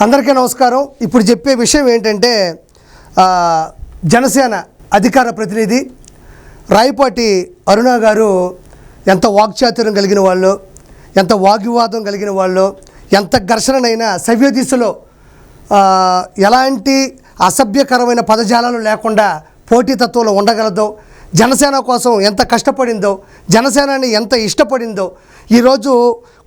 అందరికీ నమస్కారం. ఇప్పుడు చెప్పే విషయం ఏంటంటే జనసేన అధికార ప్రతినిధి రాయపాటి అరుణ గారు ఎంత వాక్చాతుర్యం కలిగిన వాళ్ళు, ఎంత వాగ్వివాదం కలిగిన వాళ్ళు, ఎంత ఘర్షణనైనా సవ్య దిశలో ఎలాంటి అసభ్యకరమైన పదజాలాలు లేకుండా పోటీతత్వంలో ఉండగలదో, జనసేన కోసం ఎంత కష్టపడిందో, జనసేనని ఎంత ఇష్టపడిందో, ఈరోజు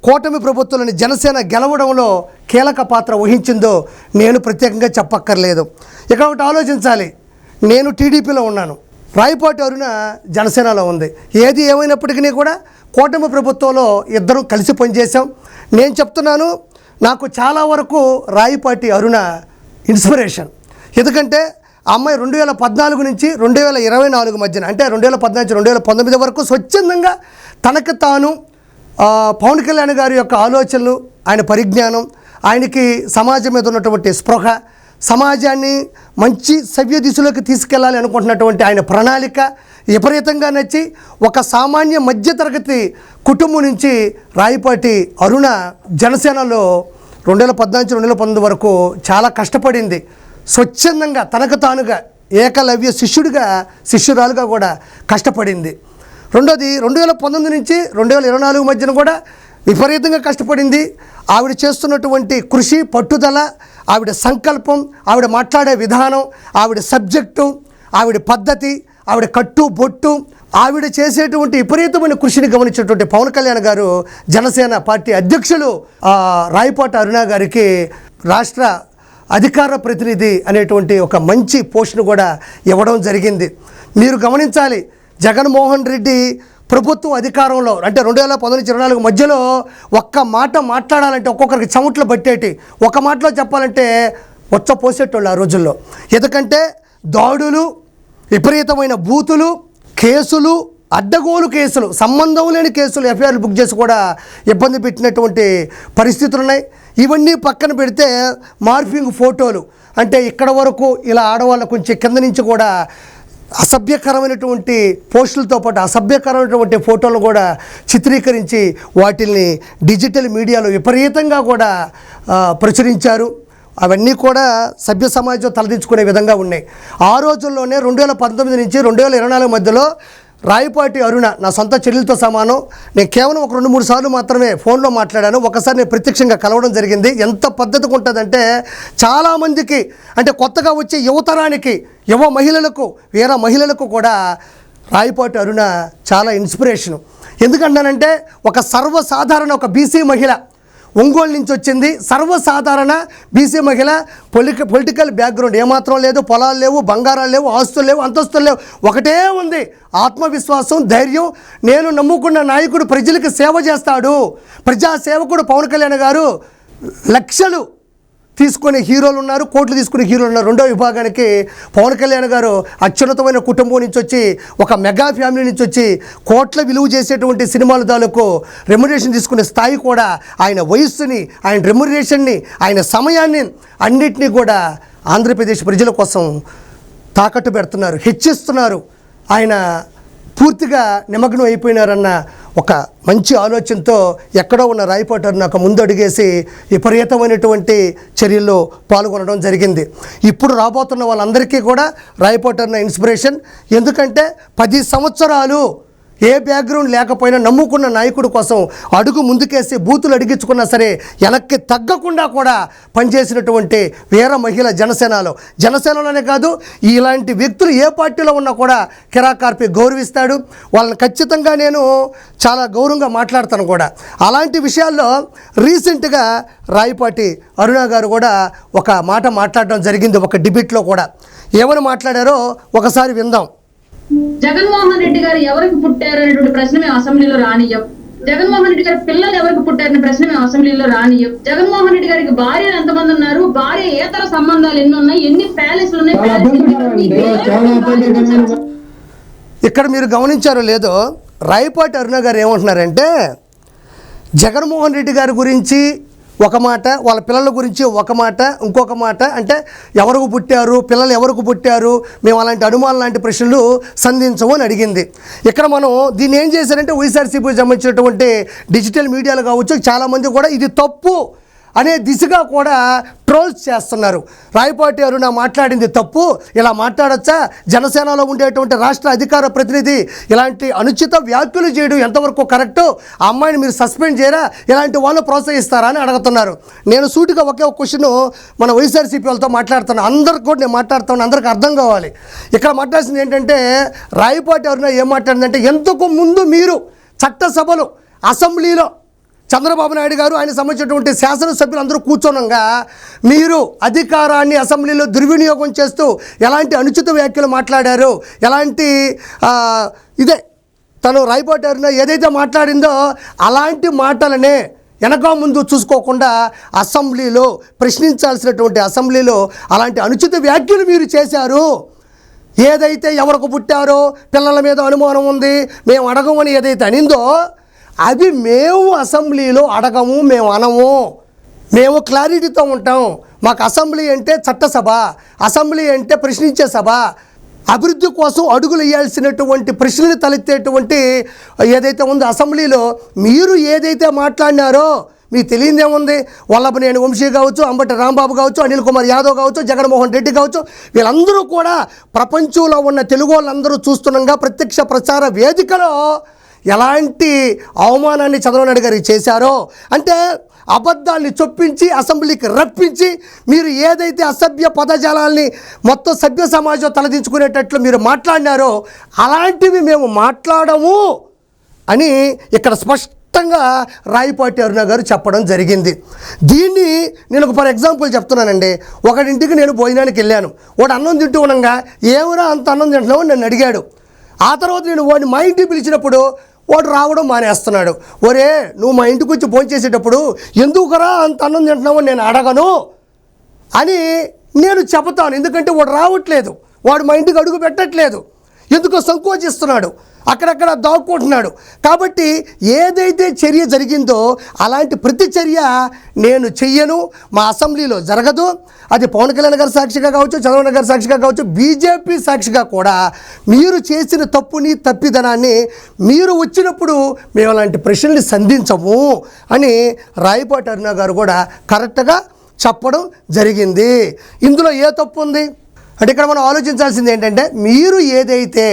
కూటమి ప్రభుత్వంలోని జనసేన గెలవడంలో కీలక పాత్ర వహించిందో నేను ప్రత్యేకంగా చెప్పక్కర్లేదు. ఇక్కడ ఒకటి ఆలోచించాలి. నేను టీడీపీలో ఉన్నాను, రాయపాటి అరుణ జనసేనలో ఉంది. ఏది ఏమైనప్పటికీ కూడా కూటమి ప్రభుత్వంలో ఇద్దరం కలిసి పనిచేసాం. నేను చెప్తున్నాను, నాకు చాలా వరకు రాయపాటి అరుణ ఇన్స్పిరేషన్. ఎందుకంటే ఆ అమ్మాయి 2014 నుంచి 2024 మధ్యన, అంటే 2014 నుంచి 2019 వరకు స్వచ్ఛందంగా తనకు తాను పవన్ కళ్యాణ్ గారి యొక్క ఆలోచనలు, ఆయన పరిజ్ఞానం, ఆయనకి సమాజం మీద ఉన్నటువంటి స్పృహ, సమాజాన్ని మంచి సవ్య దిశలోకి తీసుకెళ్ళాలి అనుకుంటున్నటువంటి ఆయన ప్రణాళిక విపరీతంగా నచ్చి ఒక సామాన్య మధ్యతరగతి కుటుంబం నుంచి రాయపాటి అరుణ జనసేనలో 2014 నుంచి 2019 వరకు చాలా కష్టపడింది. స్వచ్ఛందంగా తనకు తానుగా ఏకలవ్య శిష్యురాలుగా కూడా కష్టపడింది. రెండోది 2019 నుంచి 2024 మధ్యన కూడా విపరీతంగా కష్టపడింది. ఆవిడ చేస్తున్నటువంటి కృషి, పట్టుదల, ఆవిడ సంకల్పం, ఆవిడ మాట్లాడే విధానం, ఆవిడ సబ్జెక్టు, ఆవిడ పద్ధతి, ఆవిడ కట్టు బొట్టు, ఆవిడ చేసేటువంటి విపరీతమైన కృషిని గమనించినటువంటి పవన్ కళ్యాణ్ గారు జనసేన పార్టీ అధ్యక్షులు రాయపాటి అరుణ గారికి రాష్ట్ర అధికార ప్రతినిధి అనేటువంటి ఒక మంచి పోస్టును కూడా ఇవ్వడం జరిగింది. మీరు గమనించాలి, జగన్మోహన్ రెడ్డి ప్రభుత్వం అధికారంలో అంటే 2019 నుంచి 2024 మధ్యలో ఒక్క మాట మాట్లాడాలంటే ఒక్కొక్కరికి చెమట్లు పట్టేటి, ఒక మాటలో చెప్పాలంటే వచ్చ పోసేటోళ్ళు ఆ రోజుల్లో. ఎందుకంటే దాడులు, విపరీతమైన బూతులు, కేసులు, అడ్డగోలు కేసులు, సంబంధం లేని కేసులు, ఎఫ్ఐఆర్లు బుక్ చేసి కూడా ఇబ్బంది పెట్టినటువంటి పరిస్థితులు ఉన్నాయి. ఇవన్నీ పక్కన పెడితే మార్ఫింగ్ ఫోటోలు, అంటే ఇక్కడ వరకు ఇలా ఆడవాళ్ళ కొంచెం కింద నుంచి కూడా అసభ్యకరమైనటువంటి పోస్టులతో పాటు అసభ్యకరమైనటువంటి ఫోటోలను కూడా చిత్రీకరించి వాటిల్ని డిజిటల్ మీడియాలో విపరీతంగా కూడా ప్రచురించారు. అవన్నీ కూడా సభ్య సమాజం తలదించుకునే విధంగా ఉన్నాయి. ఆ రోజుల్లోనే 2019 నుంచి 2024 మధ్యలో రాయపాటి అరుణ నా సొంత చెల్లెలతో సమానం. నేను కేవలం ఒక 2-3 సార్లు మాత్రమే ఫోన్లో మాట్లాడాను. ఒకసారి నేను ప్రత్యక్షంగా కలవడం జరిగింది. ఎంత పద్ధతిగా ఉంటుందంటే చాలామందికి, అంటే కొత్తగా వచ్చే యువతరానికి, యువ మహిళలకు, వీర మహిళలకు కూడా రాయపాటి అరుణ చాలా ఇన్స్పిరేషను. ఎందుకంటానంటే ఒక సర్వసాధారణ ఒక బీసీ మహిళ, ఒంగోలు నుంచి వచ్చింది, సర్వసాధారణ బీసీ మహిళ, పొలిటికల్ బ్యాక్గ్రౌండ్ ఏమాత్రం లేదు, పొలాలు లేవు, బంగారాలు లేవు, ఆస్తులు లేవు, అంతస్తులు లేవు, ఒకటే ఉంది ఆత్మవిశ్వాసం, ధైర్యం. నేను నమ్ముకున్న నాయకుడు ప్రజలకు సేవ చేస్తాడు, ప్రజాసేవకుడు పవన్ కళ్యాణ్ గారు. లక్షలు తీసుకునే హీరోలు ఉన్నారు, కోట్లు తీసుకునే హీరోలు ఉన్నారు. రెండో విభాగానికి పవన్ కళ్యాణ్ గారు అత్యున్నతమైన కుటుంబం నుంచి వచ్చి, ఒక మెగా ఫ్యామిలీ నుంచి వచ్చి, కోట్ల విలువ చేసేటువంటి సినిమాల తాలూకు రెమ్యునరేషన్ తీసుకునే స్థాయి కూడా, ఆయన వయస్సుని, ఆయన రెమ్యునరేషన్ని, ఆయన సమయాన్ని అన్నిటినీ కూడా ఆంధ్రప్రదేశ్ ప్రజల కోసం తాకట్టు పెడుతున్నారు, హెచ్చిస్తున్నారు. ఆయన పూర్తిగా నిమగ్నం అయిపోయినారన్న ఒక మంచి ఆలోచనతో ఎక్కడో ఉన్న రాయపాటి అరుణ నాకు ముందు అడిగేసి విపరీతమైనటువంటి చర్యల్లో పాల్గొనడం జరిగింది. ఇప్పుడు రాబోతున్న వాళ్ళందరికీ కూడా రాయపాటి అరుణ ఇన్స్పిరేషన్. ఎందుకంటే 10 సంవత్సరాలు ఏ బ్యాక్గ్రౌండ్ లేకపోయినా నమ్ముకున్న నాయకుడి కోసం అడుగు ముందుకేసి బూతులు అడిగించుకున్నా సరే వెనక్కి తగ్గకుండా కూడా పనిచేసినటువంటి వీర మహిళ జనసేనలోనే కాదు, ఇలాంటి వ్యక్తులు ఏ పార్టీలో ఉన్నా కూడా కిరాకార్పి గౌరవిస్తాడు. వాళ్ళని ఖచ్చితంగా నేను చాలా గౌరవంగా మాట్లాడతాను కూడా. అలాంటి విషయాల్లో రీసెంట్గా రాయపాటి అరుణ గారు కూడా ఒక మాట మాట్లాడడం జరిగింది, ఒక డిబేట్లో కూడా. ఏమని మాట్లాడారో ఒకసారి విందాం. జగన్మోహన్ రెడ్డి గారు ఎవరికి పుట్టారు అనేటువంటి ప్రశ్న మేము అసెంబ్లీలో రానియ్యం. జగన్మోహన్ రెడ్డి గారి పిల్లలు ఎవరికి పుట్టారనే ప్రశ్న మేము అసెంబ్లీలో రానియ్యం. జగన్మోహన్ రెడ్డి గారికి భార్యలు ఎంతమంది ఉన్నారు, భార్య ఏతర సంబంధాలు ఎన్ని ఉన్నాయి, ఎన్ని ప్యాలెస్లు ఉన్నాయి, ఇక్కడ మీరు గమనించారో లేదో, రాయపాటి అరుణ గారు ఏమంటున్నారంటే జగన్మోహన్ రెడ్డి గారి గురించి ఒక మాట, వాళ్ళ పిల్లల గురించి ఒక మాట, ఇంకొక మాట, అంటే ఎవరికి పుట్టారు, పిల్లలు ఎవరికి పుట్టారు, మేము అలాంటి అనుమానం లాంటి ప్రశ్నలు సంధించము అని అడిగింది. ఇక్కడ మనం దీన్ని ఏం చేశారంటే వైఎస్ఆర్సీపీకి సంబంధించినటువంటి డిజిటల్ మీడియాలు కావచ్చు, చాలామంది కూడా ఇది తప్పు, అనే దిశగా కూడా ట్రోల్స్ చేస్తున్నారు. రాయపాటి అరుణ మాట్లాడింది తప్పు, ఇలా మాట్లాడచ్చా, జనసేనలో ఉండేటువంటి రాష్ట్ర అధికార ప్రతినిధి ఇలాంటి అనుచిత వ్యాఖ్యలు చేయడం ఎంతవరకు కరెక్టు, ఆ అమ్మాయిని మీరు సస్పెండ్ చేయరా, ఇలాంటి వాళ్ళు ప్రోత్సహిస్తారా అని అడుగుతున్నారు. నేను సూటిగా ఒకే ఒక క్వశ్చన్ మన వైఎస్ఆర్సీపీ వాళ్ళతో మాట్లాడుతాను, అందరికి కూడా నేను మాట్లాడుతాను, అందరికి అర్థం కావాలి. ఇక్కడ మాట్లాడాల్సింది ఏంటంటే, రాయపాటి అరుణ ఏం మాట్లాడిందంటే, ఎంతకు ముందు మీరు చట్టసభలు అసెంబ్లీలో చంద్రబాబు నాయుడు గారు ఆయన సంబంధించినటువంటి శాసనసభ్యులు అందరూ కూర్చోనంగా మీరు అధికారాన్ని అసెంబ్లీలో దుర్వినియోగం చేస్తూ ఎలాంటి అనుచిత వ్యాఖ్యలు మాట్లాడారు, ఎలాంటి ఇదే తను రాయపాటి అరుణ ఏదైతే మాట్లాడిందో అలాంటి మాటలనే వెనక ముందు చూసుకోకుండా అసెంబ్లీలో ప్రశ్నించాల్సినటువంటి అసెంబ్లీలో అలాంటి అనుచిత వ్యాఖ్యలు మీరు చేశారు. ఏదైతే ఎవరికి పుట్టారో పిల్లల మీద అనుమానం ఉంది, మేము అడగమని ఏదైతే అనిందో అది మేము అసెంబ్లీలో అడగము, మేము అనము, మేము క్లారిటీతో ఉంటాం. మాకు అసెంబ్లీ అంటే చట్టసభ, అసెంబ్లీ అంటే ప్రశ్నించే సభ, అభివృద్ధి కోసం అడుగులు వేయాల్సినటువంటి ప్రశ్నలు తలెత్తేటువంటి ఏదైతే ఉందో అసెంబ్లీలో మీరు ఏదైతే మాట్లాడినారో మీకు తెలియదేముంది. వల్లభనేని వంశీ కావచ్చు, అంబటి రాంబాబు కావచ్చు, అనిల్ కుమార్ యాదవ్ కావచ్చు, జగన్మోహన్ రెడ్డి కావచ్చు, వీళ్ళందరూ కూడా ప్రపంచంలో ఉన్న తెలుగు వాళ్ళందరూ చూస్తుండగా ప్రత్యక్ష ప్రచార వేదికలో ఎలాంటి అవమానాన్ని చంద్రబాబు నాయుడు గారికి చేశారో, అంటే అబద్ధాన్ని చొప్పించి అసెంబ్లీకి రప్పించి మీరు ఏదైతే అసభ్య పదజాలాల్ని మొత్తం సభ్య సమాజం తలదించుకునేటట్లు మీరు మాట్లాడినారో అలాంటివి మేము మాట్లాడము అని ఇక్కడ స్పష్టంగా రాయపాటి అరుణ గారు చెప్పడం జరిగింది. దీన్ని నేను ఒక ఫర్ ఎగ్జాంపుల్ చెప్తున్నానండి. ఒకడింటికి నేను భోజనానికి వెళ్ళాను, వాడు అన్నం తింటూ ఉండగా ఏమైనా అంత అన్నం తింటున్నావు అని నన్ను అడిగాడు. ఆ తర్వాత నేను వాడిని మా ఇంటికి పిలిచినప్పుడు వాడు రావడం మానేస్తున్నాడు. ఒరే నువ్వు మా ఇంటికి వచ్చి భోజనం చేసేటప్పుడు ఎందుకురా అంత అన్నం తింటున్నావు నేను అడగను అని నేను చెబుతాను. ఎందుకంటే వాడు రావట్లేదు, వాడు మా ఇంటికి అడుగు పెట్టట్లేదు, ఎందుకో సంకోచిస్తున్నాడు, అక్కడక్కడ దాక్కుంటున్నాడు. కాబట్టి ఏదైతే చర్య జరిగిందో అలాంటి ప్రతి చర్య నేను చెయ్యను, మా అసెంబ్లీలో జరగదు. అది పవన్ కళ్యాణ్ గారి సాక్షిగా కావచ్చు, చంద్రబాబు గారి సాక్షిగా కావచ్చు, బీజేపీ సాక్షిగా కూడా మీరు చేసిన తప్పుని తప్పిదనాన్ని మీరు వచ్చినప్పుడు మేము అలాంటి ప్రశ్నల్ని సంధించము అని రాయపాటి అరుణ గారు కూడా కరెక్ట్గా చెప్పడం జరిగింది. ఇందులో ఏ తప్పు ఉంది అంటే ఇక్కడ మనం ఆలోచించాల్సింది ఏంటంటే, మీరు ఏదైతే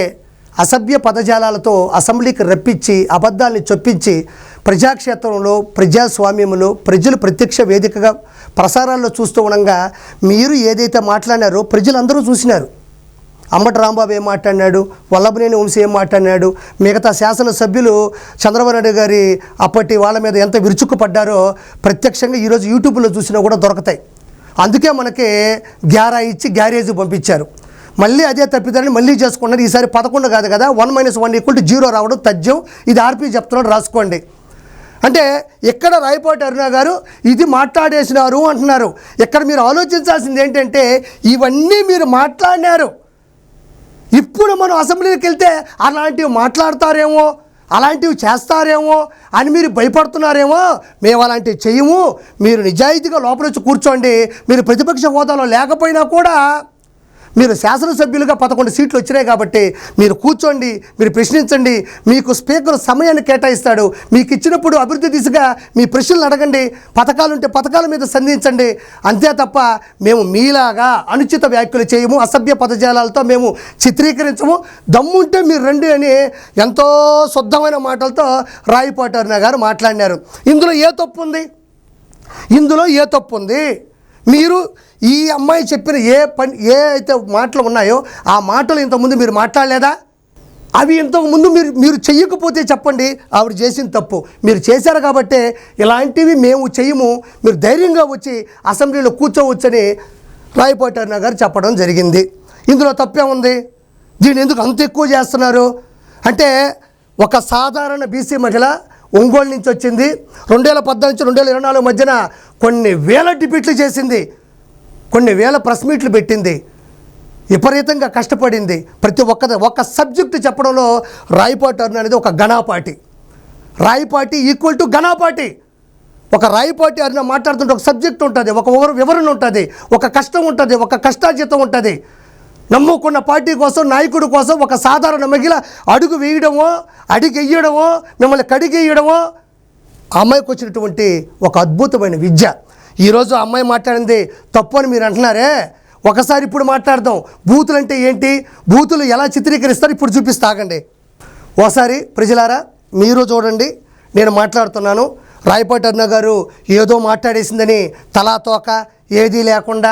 అసభ్య పదజాలాలతో అసెంబ్లీకి రప్పించి అబద్ధాన్ని చొప్పించి ప్రజాక్షేత్రంలో ప్రజాస్వామ్యంలో ప్రజలు ప్రత్యక్ష వేదికగా ప్రసారాల్లో చూస్తూ ఉండగా మీరు ఏదైతే మాట్లాడారో ప్రజలందరూ చూసినారు. అంబటి రాంబాబు ఏం మాట్లాడినాడు, వల్లభనేని వంశీ ఏం మాట్లాడినాడు, మిగతా శాసనసభ్యులు చంద్రబాబు నాయుడు గారి అప్పటి వాళ్ళ మీద ఎంత విరుచుకుపడ్డారో ప్రత్యక్షంగా ఈరోజు యూట్యూబ్లో చూసినా కూడా దొరుకుతాయి. అందుకే మనకి గ్యారా ఇచ్చి గ్యారేజ్ పంపించారు. మళ్ళీ అదే తప్పిదాన్ని మళ్ళీ చేసుకున్నారు. ఈసారి 11 కాదు కదా, 1 - 1 = 0 రావడం తథ్యం. ఇది ఆర్పీ చెప్తున్నాడు, రాసుకోండి. అంటే ఇక్కడ రాయపాటి అరుణ గారు ఇది మాట్లాడేసినారు అంటున్నారు. ఇక్కడ మీరు ఆలోచించాల్సింది ఏంటంటే, ఇవన్నీ మీరు మాట్లాడినారు, ఇప్పుడు మనం అసెంబ్లీకి వెళ్తే అలాంటివి మాట్లాడతారేమో, అలాంటివి చేస్తారేమో అని మీరు భయపడుతున్నారేమో. మేము అలాంటివి చెయ్యము, మీరు నిజాయితీగా లోపల వచ్చి కూర్చోండి, మీరు ప్రతిపక్ష హోదాలో లేకపోయినా కూడా మీరు శాసనసభ్యులుగా 11 సీట్లు వచ్చినాయి కాబట్టి మీరు కూర్చోండి, మీరు ప్రశ్నించండి, మీకు స్పీకర్ సమయాన్ని కేటాయిస్తాడు, మీకు ఇచ్చినప్పుడు అభివృద్ధి దిశగా మీ ప్రశ్నలు అడగండి, పథకాలుంటే పథకాల మీద సంధించండి. అంతే తప్ప మేము మీలాగా అనుచిత వ్యాఖ్యలు చేయము, అసభ్య పదజాలాలతో మేము చిత్రీకరించము, దమ్ముంటే మీరు రండి అని ఎంతో శుద్ధమైన మాటలతో రాయపాటి అరుణ గారు మాట్లాడినారు. ఇందులో ఏ తప్పు ఉంది? ఇందులో ఏ తప్పు ఉంది? మీరు ఈ అమ్మాయి చెప్పిన ఏ అయితే మాటలు ఉన్నాయో ఆ మాటలు ఇంతకుముందు మీరు మాట్లాడలేదా? అవి ఇంతకుముందు మీరు చెయ్యకపోతే చెప్పండి, ఆవిడ చేసిన తప్పు. మీరు చేశారు కాబట్టి ఇలాంటివి మేము చెయ్యము, మీరు ధైర్యంగా వచ్చి అసెంబ్లీలో కూర్చోవచ్చని రాయపాటి అరుణ గారు చెప్పడం జరిగింది. ఇందులో తప్పేముంది? దీన్ని ఎందుకు అంత ఎక్కువ చేస్తున్నారు అంటే, ఒక సాధారణ బీసీ మహిళ ఒంగోలు నుంచి వచ్చింది, 2014 నుంచి 2024 మధ్యన కొన్ని వేల డిబేట్లు చేసింది, కొన్ని వేల ప్రెస్ మీట్లు పెట్టింది, విపరీతంగా కష్టపడింది. ప్రతి ఒక్క సబ్జెక్టు చెప్పడంలో రాయపాటి అరుణ అనేది ఒక ఘనాపాటి. రాయపాటి ఈక్వల్ టు ఘనాపాటి. ఒక రాయపాటి అరుణ మాట్లాడుతుంటే ఒక సబ్జెక్ట్ ఉంటుంది, ఒక వివరణ ఉంటుంది, ఒక కష్టం ఉంటుంది, ఒక కష్టార్జితం ఉంటుంది. నమ్ముకున్న పార్టీ కోసం, నాయకుడి కోసం ఒక సాధారణ మహిళ అడుగు వేయడమో, అడిగెయ్యడమో, మిమ్మల్ని కడిగేయడమో అమ్మాయికి వచ్చినటువంటి ఒక అద్భుతమైన విద్య. ఈరోజు అమ్మాయి మాట్లాడింది తప్పు అని మీరు అంటున్నారే, ఒకసారి ఇప్పుడు మాట్లాడదాం. బూతులు అంటే ఏంటి, బూతులు ఎలా చిత్రీకరిస్తారు ఇప్పుడు చూపిస్తా, ఆగండి ఒకసారి. ప్రజలారా మీరు చూడండి, నేను మాట్లాడుతున్నాను. రాయపాటి అరుణ గారు ఏదో మాట్లాడేసిందని తలా తోక ఏదీ లేకుండా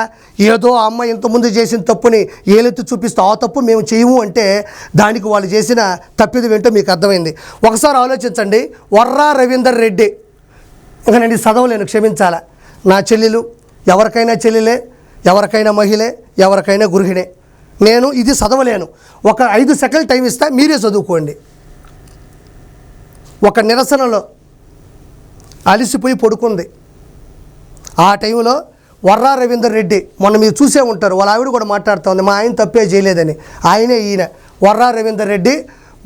ఏదో ఆ అమ్మాయి ఇంతకుముందు చేసిన తప్పుని ఏలెత్తి చూపిస్తూ ఆ తప్పు మేము చేయము అంటే దానికి వాళ్ళు చేసిన తప్పిదం ఏంటో మీకు అర్థమైంది. ఒకసారి ఆలోచించండి. వర్రా రవీందర్ రెడ్డి, ఇంకా నేను చదవలేను, క్షమించాలా. నా చెల్లెలు, ఎవరికైనా చెల్లెలే, ఎవరికైనా మహిళే, ఎవరికైనా గృహిణే. నేను ఇది చదవలేను. ఒక 5 సెకండ్లు టైం ఇస్తా, మీరే చదువుకోండి. ఒక నిరసనలో అలిసిపోయి పడుకుంది. ఆ టైంలో వర్రా రవీందర్ రెడ్డి, మొన్న మీరు చూసే ఉంటారు, వాళ్ళ ఆవిడ కూడా మాట్లాడుతూ ఉంది, మా ఆయన తప్పే చేయలేదని. ఆయనే ఈయన వర్రా రవీందర్ రెడ్డి.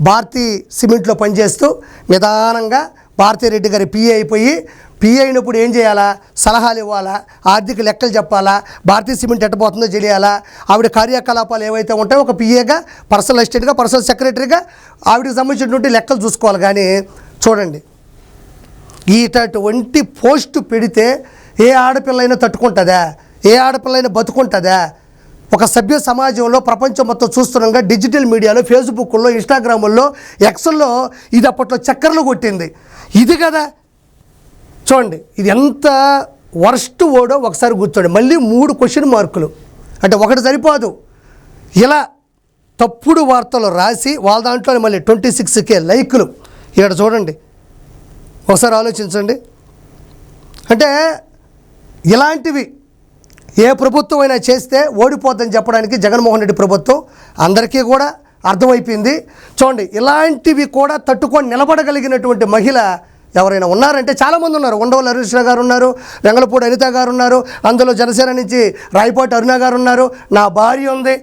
భారతీ సిమెంట్లో పనిచేస్తూ నిదానంగా భారతీరెడ్డి గారి పిఏ అయిపోయి, పిఏ అయినప్పుడు ఏం చేయాలా, సలహాలు ఇవ్వాలా, ఆర్థిక లెక్కలు చెప్పాలా, భారతీయ సిమెంట్ ఎట్టబోతుందో తెలియాలా, ఆవిడ కార్యకలాపాలు ఏవైతే ఉంటాయో ఒక పిఏగా, పర్సనల్ అసిస్టెంట్గా, పర్సనల్ సెక్రటరీగా ఆవిడకి సంబంధించినటువంటి లెక్కలు చూసుకోవాలి. కానీ చూడండి, ఇటువంటి పోస్టు పెడితే ఏ ఆడపిల్లైనా తట్టుకుంటుందా, ఏ ఆడపిల్లైనా బతుకుంటుందా? ఒక సభ్య సమాజంలో ప్రపంచం మొత్తం చూస్తున్నాగా డిజిటల్ మీడియాలో, ఫేస్బుక్లో, ఇన్స్టాగ్రాముల్లో, ఎక్స్లో ఇది అప్పట్లో చక్కర్లు కొట్టింది. ఇది కదా చూడండి, ఇది ఎంత వర్స్ట్ ఓడో ఒకసారి కూర్చోండి. మళ్ళీ 3 క్వశ్చన్ మార్కులు, అంటే ఒకటి సరిపోదు. ఇలా తప్పుడు వార్తలు రాసి వాళ్ళ దాంట్లో మళ్ళీ 26K లైకులు. ఇక్కడ చూడండి, ఒకసారి ఆలోచించండి. అంటే ఇలాంటివి ఏ ప్రభుత్వం అయినా చేస్తే ఓడిపోద్దని చెప్పడానికి జగన్మోహన్ రెడ్డి ప్రభుత్వం అందరికీ కూడా అర్థమైపోయింది. చూడండి, ఇలాంటివి కూడా తట్టుకొని నిలబడగలిగినటువంటి మహిళ ఎవరైనా ఉన్నారంటే చాలామంది ఉన్నారు. ఉండవల్లి హరీశ్రావు గారు ఉన్నారు, వెంగళపూడి అనిత గారు ఉన్నారు, అందులో జనసేన నుంచి రాయపాటి అరుణ గారు ఉన్నారు. నా భార్య ఉంది,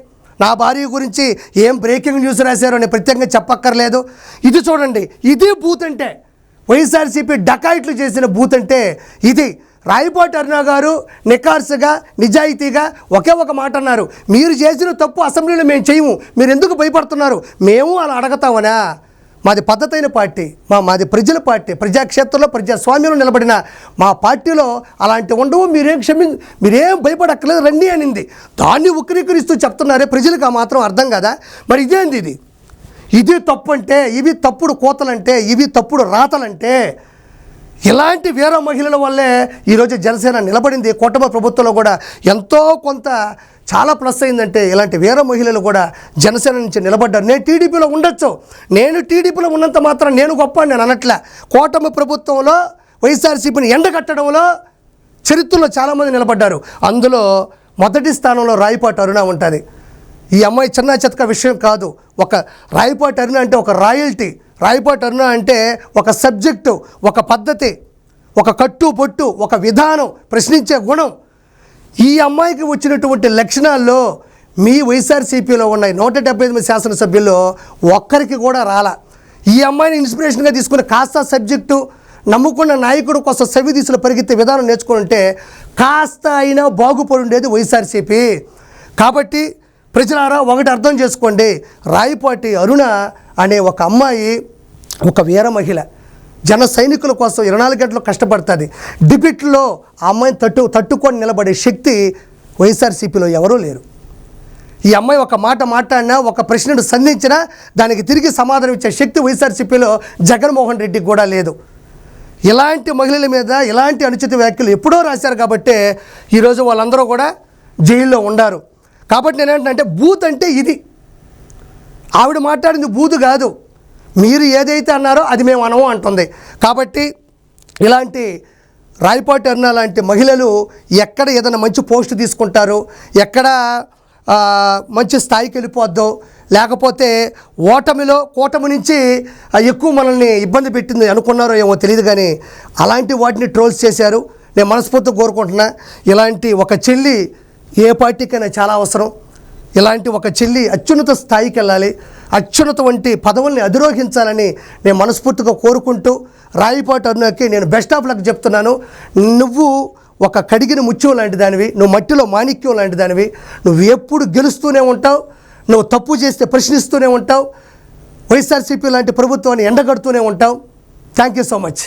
నా భార్య గురించి ఏం బ్రేకింగ్ న్యూస్ రాశారో నేను ప్రత్యేకంగా చెప్పక్కర్లేదు. ఇది చూడండి, ఇది బూత్ అంటే, వైఎస్ఆర్సీపీ డకాయిట్లు చేసిన బూత్ అంటే ఇది. రాయపాటి అరుణ గారు నిఖార్సుగా, నిజాయితీగా ఒకే ఒక మాట అన్నారు, మీరు చేసిన తప్పు అసెంబ్లీలో మేము చేయము, మీరు ఎందుకు భయపడుతున్నారు, మేము అలా అడగతామనా? మాది పద్ధతైన పార్టీ, మాది ప్రజల పార్టీ, ప్రజాక్షేత్రంలో ప్రజాస్వామ్యంలో నిలబడిన మా పార్టీలో అలాంటి ఉండవు, మీరేం భయపడక్కర్లేదు రండి అనింది. దాన్ని ఉక్కిరికరిస్తూ చెప్తున్నారే ప్రజలకు ఆ మాత్రం అర్థం కదా? మరి ఇదేంది ఇది? ఇది తప్పు అంటే, ఇవి తప్పుడు కోతలంటే, ఇవి తప్పుడు రాతలంటే, ఇలాంటి వీర మహిళల వల్లే ఈరోజు జనసేన నిలబడింది. కూటమి ప్రభుత్వంలో కూడా ఎంతో కొంత చాలా ప్లస్ అయిందంటే ఇలాంటి వీర మహిళలు కూడా జనసేన నుంచి నిలబడ్డారు. నేను టీడీపీలో ఉండొచ్చు, నేను టీడీపీలో ఉన్నంత మాత్రం నేను గొప్ప అని నేను అనట్లే. కూటమి ప్రభుత్వంలో వైఎస్ఆర్సీపీని ఎండగట్టడంలో చరిత్రలో చాలామంది నిలబడ్డారు. అందులో మొదటి స్థానంలో రాయపాటి అరుణ ఉంటుంది. ఈ అమ్మాయి చిన్న చితక విషయం కాదు. ఒక రాయపాటి అరుణ అంటే ఒక రాయల్టీ, రాయపాటి అరుణ అంటే ఒక సబ్జెక్టు, ఒక పద్ధతి, ఒక కట్టు పొట్టు, ఒక విధానం, ప్రశ్నించే గుణం. ఈ అమ్మాయికి వచ్చినటువంటి లక్షణాల్లో మీ వైఎస్ఆర్సీపీలో ఉన్న 178 శాసనసభ్యుల్లో ఒక్కరికి కూడా రాలా. ఈ అమ్మాయిని ఇన్స్పిరేషన్గా తీసుకుని కాస్త సబ్జెక్టు, నమ్ముకున్న నాయకుడు కోసం సవి దిశలో పరిగెత్తే విధానం నేర్చుకుంటే కాస్త అయినా బాగుపడి ఉండేది వైఎస్ఆర్సీపీ. కాబట్టి ప్రజలారా ఒకటి అర్థం చేసుకోండి, రాయపాటి అరుణ అనే ఒక అమ్మాయి ఒక వీర మహిళ, జన సైనికుల కోసం 24 గంటలు కష్టపడుతుంది. డిబేట్లో ఆ అమ్మాయిని తట్టుకొని నిలబడే శక్తి వైఎస్ఆర్సీపీలో ఎవరూ లేరు. ఈ అమ్మాయి ఒక మాట మాట్లాడినా, ఒక ప్రశ్నను సంధించినా దానికి తిరిగి సమాధానం ఇచ్చే శక్తి వైఎస్ఆర్సీపీలో జగన్మోహన్ రెడ్డికి కూడా లేదు. ఇలాంటి మహిళల మీద ఇలాంటి అనుచిత వ్యాఖ్యలు ఎప్పుడో రాశారు కాబట్టి ఈరోజు వాళ్ళందరూ కూడా జైల్లో ఉండారు. కాబట్టి నేనేంటంటే బూత్ అంటే ఇది. ఆవిడ మాట్లాడింది బూతు కాదు, మీరు ఏదైతే అన్నారో అది మేము అనము అంటుంది. కాబట్టి ఇలాంటి రాయపాటి అరుణ లాంటి మహిళలు ఎక్కడ ఏదైనా మంచి పోస్ట్ తీసుకుంటారు, ఎక్కడ మంచి స్థాయికి వెళ్ళిపోద్దో, లేకపోతే కూటమి నుంచి ఎక్కువ మనల్ని ఇబ్బంది పెట్టింది అనుకున్నారో ఏమో తెలియదు, కానీ అలాంటి వాటిని ట్రోల్స్ చేశారు. నేను మనస్ఫూర్తిగా కోరుకుంటున్నా, ఇలాంటి ఒక చెల్లి ఏ పార్టీకైనా చాలా అవసరం. ఇలాంటి ఒక చెల్లి అత్యున్నత స్థాయికి వెళ్ళాలి, అత్యున్నత వంటి పదవుల్ని అధిరోహించాలని నేను మనస్ఫూర్తిగా కోరుకుంటూ రాయపాటి అరుణకి నేను బెస్ట్ ఆఫ్ లక్ చెప్తున్నాను. నువ్వు ఒక కడిగిన ముత్యం లాంటి దానివి, నువ్వు మట్టిలో మాణిక్యం లాంటి దానివి. నువ్వు ఎప్పుడు గెలుస్తూనే ఉంటావు, నువ్వు తప్పు చేస్తే ప్రశ్నిస్తూనే ఉంటావు, వైఎస్ఆర్సీపీ లాంటి ప్రభుత్వాన్ని ఎండగడుతూనే ఉంటావు. Thank you so much.